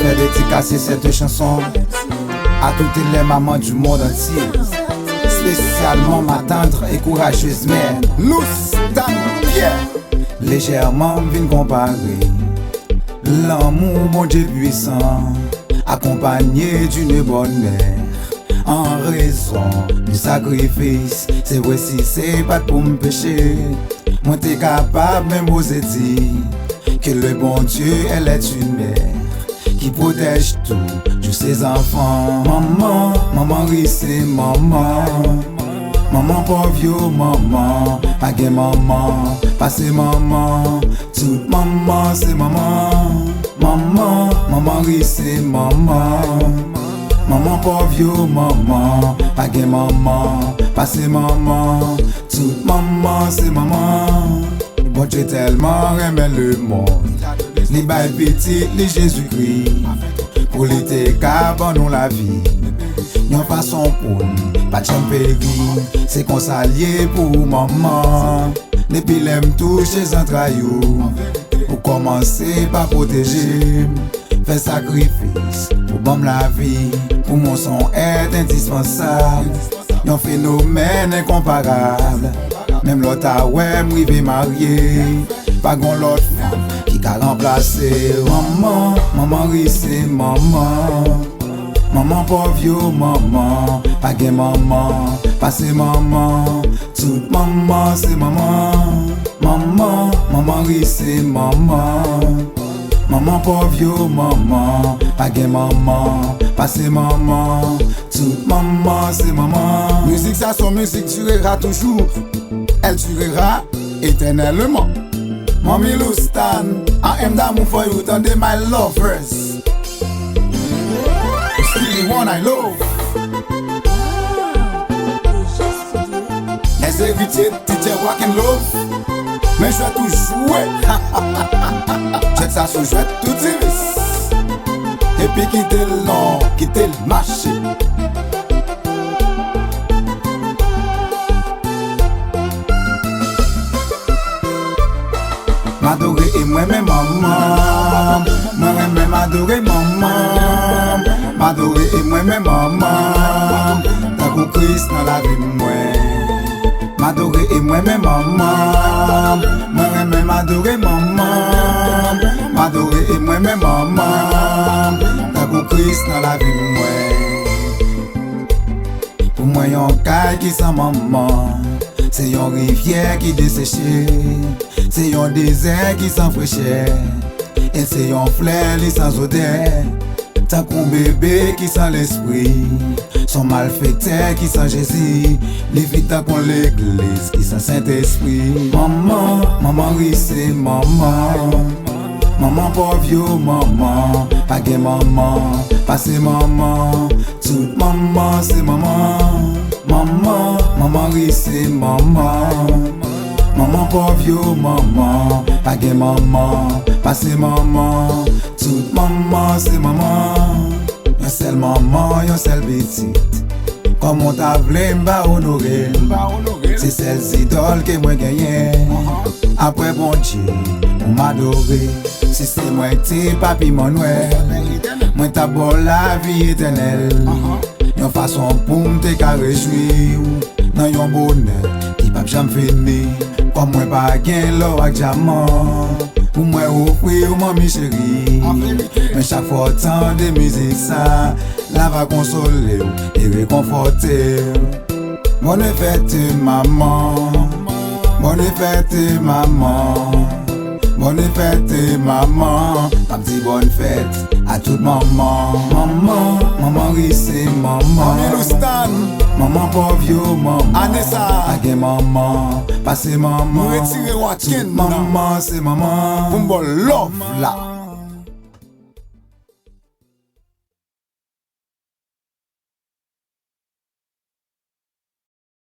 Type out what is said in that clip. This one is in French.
faire dédicacer cette chanson à toutes les mamans du monde entier, spécialement ma tendre et courageuse mère, Loustan Pierre. Légèrement vine comparer l'amour bon Dieu puissant, accompagné d'une bonne mère, en raison du sacrifice. C'est vrai si c'est pas pour me pécher, moi t'es capable même oser dire que le bon Dieu, elle est une mère qui protège tout de ses enfants. Maman, maman c'est maman. Maman pauvre yo, maman, pas de maman, pas c'est maman, toute maman c'est maman. Maman, maman c'est maman. Maman pauvre yo, maman, pas de maman, pas c'est maman, toute maman c'est maman. Bon Dieu tellement aimé le monde, li bail petit, li Jésus-Christ, pour l'été nous la vie. Yon façon pour nous, pas de péri, c'est qu'on s'allie pour maman. Depuis l'aime toucher les entrailles, pour commencer par protéger, faire sacrifice pour bombe la vie. Pour mon son est indispensable, yon phénomène incomparable. Même l'autre a ouais m'rivé marié, pas gon l'autre femme qui a remplacé. Maman, maman c'est maman. Maman pauvre yo, maman, pas de maman, pas c'est maman, toute maman c'est maman. Maman, maman c'est maman. Maman pauvre yo, maman, pas de maman, pas c'est maman, toute maman c'est maman. Musique ça son musique durera toujours, elle durera éternellement. Mommy Loustan, I am d'amour for you, tendez my lovers. The one I love. Les héritiers DJ Rock and Love, mais je vais tout jouer. J'ai ça sur jouet tout service. Et puis quitter le long, quitter le marché. M'adorer et moi-même maman, moi-même m'adorer maman. M'adorer et moi-même maman, t'as pour Christ dans la vie moi. M'adorer et moi-même maman, moi-même m'adorer maman. M'adorer et moi-même maman, t'as pour Christ dans la vie moi. Pour moi yon caille qui sans maman, c'est yon rivière qui desséche, c'est yon désert qui sans fraîcheur, et c'est yon fleur qui sans odeur. T'as qu'un bébé qui sent l'esprit, son malfaiteur qui sent Jésus, les vites qu'on l'église qui sent Saint-Esprit. Maman, maman c'est maman. Maman pauvre yo, maman, pas de maman, pas c'est maman, toute maman c'est maman. Maman, maman c'est maman. Maman pauvre yo, maman, pas de maman, pas c'est maman, toute maman c'est maman. Yon seul maman, yon seul petite, comme on t'a voulu m'ba honorer. C'est celles idoles que moi gagné. Après bon Dieu, on m'adorer. Si c'est moi t'es papi Manuel, moi t'as bon la vie éternelle. Yon façon pour m'te ka réjouir, nan yon bonheur qui pa jamais fini. Comme moi pas gain l'or ak diamant, pour moi offrir mamie chérie. Mais chaque fois tant de musique ça, la va consoler et réconforter. Bonne fête maman, bonne fête maman, bonne fête maman. Ma petite bonne fête à toute maman. Maman, maman c'est maman. Mommy Loustan, maman pauvre yo, maman. Anessa, pas de maman, pas c'est maman. Nous retirer Watkins, maman c'est maman. Pour me love là.